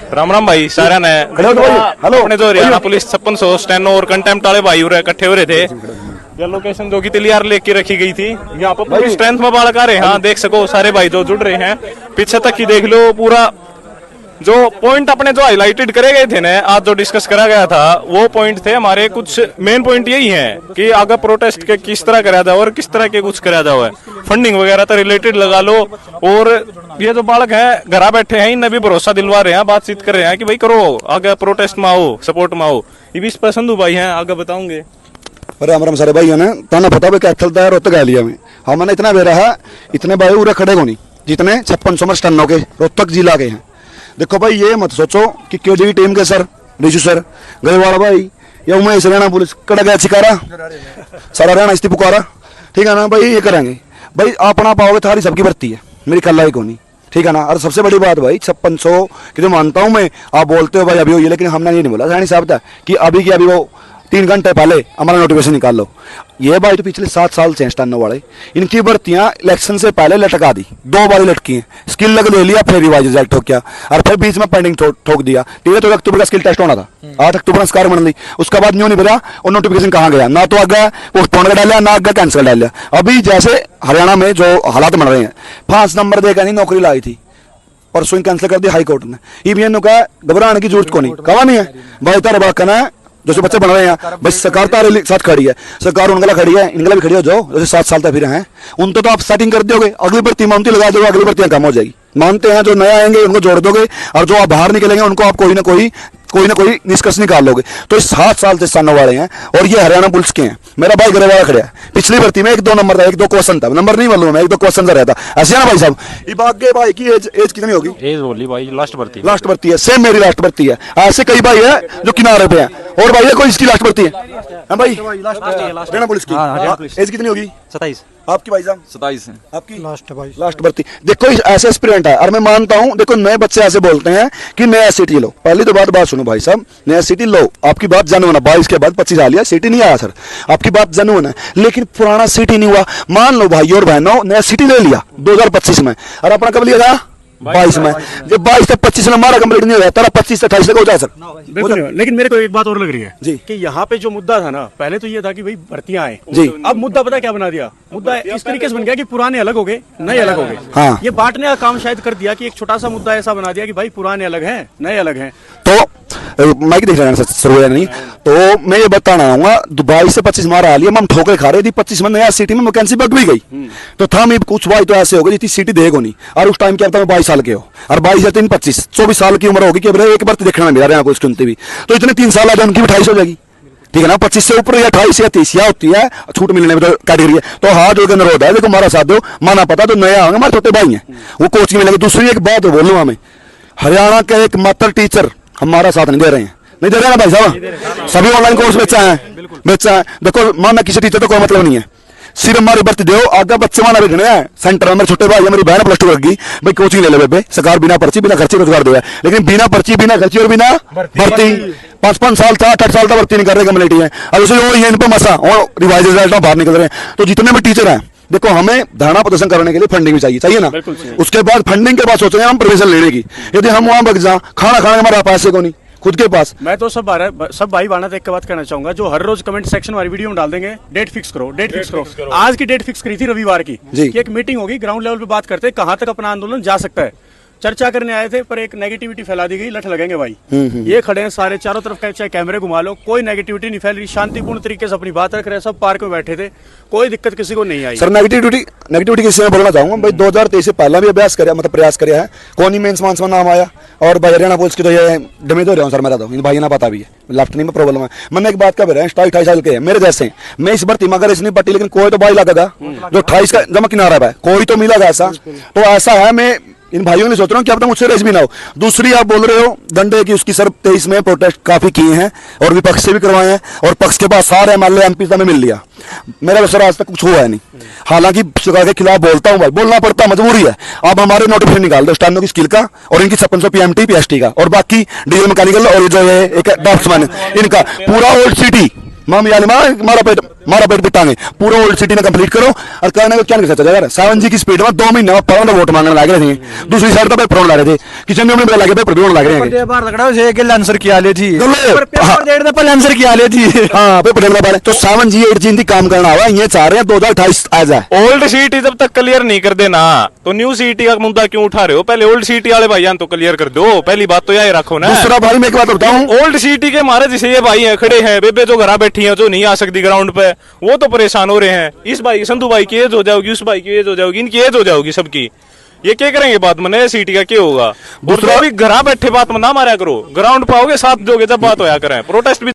राम राम भाई सारा ने हेलो अपने जो हरियाणा पुलिस 5600 स्टेनो और कंटेम्प्ट वाले भाई इकट्ठे हो रहे थे। ये लोकेशन जो की तैयार लेके रखी गई थी, यहाँ पर पूरी स्ट्रेंथ में बाढ़ आ रहे हैं। हाँ देख सको सारे भाई जो जुड़ रहे हैं, पीछे तक की देख लो। पूरा जो पॉइंट अपने जो हाईलाइटेड करे गए थे ना, आज जो डिस्कस करा गया था वो पॉइंट थे हमारे। कुछ मेन पॉइंट यही है कि आगे प्रोटेस्ट के किस तरह करा जाए और किस तरह के कुछ करा जाए। फंडिंग वगैरह तो रिलेटेड लगा लो, और ये जो बालक है घर बैठे हैं इन्हें भी भरोसा दिलवा रहे हैं, बातचीत कर रहे हैं कि भाई करो आगे प्रोटेस्ट में आओ, सपोर्ट में आओ। ये भी इस पर संधू भाई हैं, आगे बताऊंगे। अरे हमारे सारे भाई ने ताना पता भाई क्या चलता है रोहतक एरिया में। हमने इतना बेरा है, इतने भाई उरे खड़े को नहीं जितने 5600 टनों के रोहतक जिला के हैं। देखो भाई ये मत सोचो कि क्यों जी टीम के सर रिशु सर गजवाड़ा भाई या उमेश हरियाणा पुलिस कड़ा गया छिकारा सारा हरियाणा स्थिति पुकारा, ठीक है ना भाई। ये करेंगे भाई, अपना पाओगे थारी सबकी भर्ती है, मेरी कल्ला को नहीं, ठीक है ना। और सबसे बड़ी बात भाई 5600 की जो मानता हूँ मैं, आप बोलते हो भाई अभी हो ये, लेकिन हमने ये नहीं बोला सैनी साहब था कि अभी की अभी वो 3 घंटे पहले हमारा नोटिफिकेशन निकाल लो। ये भाई तो पिछले 7 साल से स्टैंडो वाले, इनकी भर्तियां इलेक्शन से पहले लटका दी, 2 बार लटकी हैं। स्किल लग ले लिया, फिर रिवाइज रिजल्ट ठोक किया, और फिर बीच में पेंडिंग ठोक दिया। 13 अक्टूबर का स्किल टेस्ट होना था, 8 अक्टूबर संस्कार मंडली, उसके बाद न्यू नहीं पता और नोटिफिकेशन कहाँ गया, ना तो आगे पोस्टपोन कर डाला ना आगे कैंसिल कर डाला। अभी जैसे हरियाणा में जो हालात बन रहे हैं, 5 नंबर देकर नहीं नौकरी लाई थी, परसों कैंसिल कर दी हाई कोर्ट ने। ईवीएन का घबराने की जरूरत को नहीं, कहा नहीं है भाई तारा बात करना है। जैसे बच्चे बन रहे हैं भाई, सरकार तारे साथ खड़ी है, सरकार उनका खड़ी है, इनका भी खड़ी हो जाओ। जैसे 7 साल तक फिर हैं उनसे तो आप स्टार्टिंग कर दोगे, अगली भर्ती मानती लगा दोगे, अगली भर्तियां कम हो जाएगी। मानते हैं जो नया आएंगे उनको जोड़ दोगे, और जो आप बाहर निकलेंगे उनको आप कोई ना कोई निष्कर्ष निकाल लोगे। तो इस 7 साल से सामने वाले हैं, और ये हरियाणा पुलिस के हैं। मेरा भाई गरेवाला खड़ा है, पिछली भर्ती में 1-2 नंबर था, 1-2 क्वेश्चन था, नंबर नहीं मालूम है, 1-2 क्वेश्चन रहता। ऐसे है ना भाई साहब। ये बागे भाई की एज कितनी होगी? एज बोली भाई लास्ट भर्ती है, सेम मेरी लास्ट भर्ती है। ऐसे कई भाई है जो किनारे पे हैं, और भाई कोई इसकी लास्ट भर्ती है भाई हरियाणा पुलिस की। एज कितनी होगी? 27। आपकी भाई साहब? 27 है आपकी लास्ट भर्ती। देखो ऐसे एस्पिरेंट है, और मैं मानता हूं, देखो नए बच्चे ऐसे बोलते हैं कि नया सिटी लो। पहली तो बात सुनो भाई साहब, नया सिटी लो, आपकी बात जेन्युइन है। 22 के बाद 25 आ लिया, सिटी नहीं आया सर, आपकी बात जेन्युइन है, लेकिन पुराना सिटी नहीं हुआ। मान लो भाई और बहनों, नया सिटी ले लिया 2025 में, और अपना कब लिया था? 22 में। जब 22 से 25 में हमारा कंप्लीट नहीं हुआ, तेरा 25 से 28 तक हो जाए सर। बिल्कुल। लेकिन मेरे को एक बात और लग रही है जी, कि यहाँ पे जो मुद्दा था ना, पहले तो ये था कि भाई भर्तियां आए जी। अब मुद्दा पता क्या बना दिया? मुद्दा इस तरीके से बन गया कि पुराने अलग हो गए, नए अलग हो गए। हाँ। ये बांटने का काम शायद कर दिया कि एक छोटा सा मुद्दा ऐसा बना दिया कि भाई पुराने अलग हैं, नए अलग हैं। तो मैं देख रहा सर नहीं, तो मैं ये बताना आऊंगा 22 से 25 मारा आ लिया, हम ठोकर खा रहे थे। 25 में नया सिटी में वैकेंसी बग भी गई, तो था मैं कुछ भाई तो ऐसे हो गए जितनी सिटी देखो नहीं। और उस टाइम क्या था, 22 साल के हो, और 22 से 3 25 24 साल की उम्र होगी कि एक बार देखने में मिला रहे हैं चुनते भी, तो इतने 3 साल आ जाए उनकी 28 हो जाएगी, ठीक है ना। 25 से ऊपर या 28 या 30 या होती है छूट मिलने में, तो कैटेगरी है। तो हाथ जो अनुरोध है, देखो हमारा साथ दो, माना पता तो नया होंगे, हमारे छोटे भाई हैं, वो कोचिंग मिलेंगे। दूसरी एक बात बोल लूँ, हमें हरियाणा के एक मात्र टीचर हमारा साथ नहीं दे रहे हैं, नहीं दे रहे ना भाई साहब। सभी ऑनलाइन कोर्स बेचा है। देखो माना किसी टीचर तो कोई मतलब नहीं है, सिर्फ हमारी भर्ती दो, आगे बच्चे माना भी है सेंटर में। मेरे छोटे भाई, मेरी बहन +2 कर गई भाई, कोचिंग ले ले बेबे, सरकार बिना पर्ची बिना खर्ची रोजगार दे, लेकिन बिना पर्ची बिना खर्ची और बिना भर्ती 5-5 साल था 8 साल तक भर्ती नहीं कर रहे कम्युनिटी है। अब उसे इन पर मसा और रिवाइज रिजल्ट बाहर निकल रहे हैं। तो जितने भी टीचर हैं, देखो हमें धरना प्रदर्शन करने के लिए फंडिंग भी चाहिए ना। उसके बाद फंडिंग के बाद सोच रहे हैं हम परमिशन लेने की। यदि हम वहां बग जाए, खाना खाने हमारा पैसे को नहीं खुद के पास। मैं तो सब भाई बाना एक बात कहना चाहूंगा, जो हर रोज कमेंट सेक्शन वाली वीडियो में डाल देंगे, डेट फिक्स करो। आज की डेट फिक्स करी थी रविवार की, कि एक मीटिंग होगी, ग्राउंड लेवल पे बात करते कहां तक अपना आंदोलन जा सकता है। चर्चा करने आए थे, पर एक नेगेटिविटी फैला दी गई, लठ लगेंगे भाई। ये खड़े हैं सारे चारों तरफ, चाहे कैमरे घुमा लो, कोई नेगेटिविटी नहीं फैल रही, शांतिपूर्ण तरीके से अपनी बात रख रहे हैं, सब पार्क में बैठे थे, कोई दिक्कत किसी को नहीं आई। सर नेगेटिविटी किसी में बोलना चाहूंगा भाई, 2023 से पहले भी अभ्यास कराया, मतलब प्रयास कराया है, कौन मेंस मानस में नाम आया, और भाई हरियाणा पुलिस की तो ये डमेज हो रहा हूँ सर मेरा, तो इन भाई ना पता भी है, लेफ्ट नहीं में प्रॉब्लम है। मैंने एक बात का रहे हैं, 28 साल के हैं मेरे जैसे, मैं इस भर्ती में अगर इसने पट्टी, लेकिन कोई तो भाई लगेगा जो 28 का जमा किनारा है, कोई तो मिलेगा ऐसा। तो ऐसा है, मैं इन भाइयों ने सोच रहा हूँ कि अब तक मुझसे रेस भी ना हो। दूसरी आप बोल रहे हो डंडे की, उसकी सर 23 में प्रोटेस्ट काफी किए हैं, और विपक्ष से भी करवाए हैं, और पक्ष के पास सारे एमएलए एमपी में मिल लिया। मेरा सर आज तक कुछ हुआ है नहीं, हालांकि सरकार के खिलाफ बोलता हूँ भाई, बोलना पड़ता, मजबूरी है। आप हमारे नोटिफिकेशन निकाल दो स्टैंडो की स्किल का, और इनकी 5600 PMT PST का, और बाकी डीजल मैकेनिकल, और जो है एक ड्राफ्ट्समैन, इनका पूरा ओल्ड सिटी हमारा पेट मारा पेट पिटांगे पूरा ओल्ड सिटी ने कंप्लीट करो और करने को क्या नहीं कर सकता यार 7G की स्पीड में 2 महीने में पवन वोट मांगने लग रहे थे दूसरी साइड तो पेपर होने लग रहे थे किचन में लगे पेपर भी होने लग रहे हैं बाहर लग रहा है एक आंसर किया ले जी हाँ। पेपर देने पहले आंसर किया ले जी हाँ पेपर देने वाले तो 7G 8G काम करना हुआ ये चाह रहे हैं 2028 आ जाए ओल्ड सीटी जब तक क्लियर नहीं कर देना तो न्यू सीटी का मुद्दा क्यों उठा रहे हो? पहले ओल्ड सीटी वाले भाईजान तो क्लियर कर दो, पहली बात तो यही रखो ना। दूसरा भाई मैं एक बात बताऊं ओल्ड सीटी के महाराज जैसे ये भाई हैं खड़े हैं, बेबे जो घर बैठी हैं जो नहीं आ सकती ग्राउंड पे, वो तो परेशान हो रहे हैं। इस भाई संधू भाई की एज हो जाएगी, उस भाई की एज हो जाएगी, इनकी एज हो जाएगी सबकी, ये क्या करेंगे बात मने सीटी का क्या होगा? दूसरा भी घर बैठे बात में ना मारा करो, ग्राउंड पे आओगे साथ दोगे जब बात होया करें। प्रोटेस्ट भी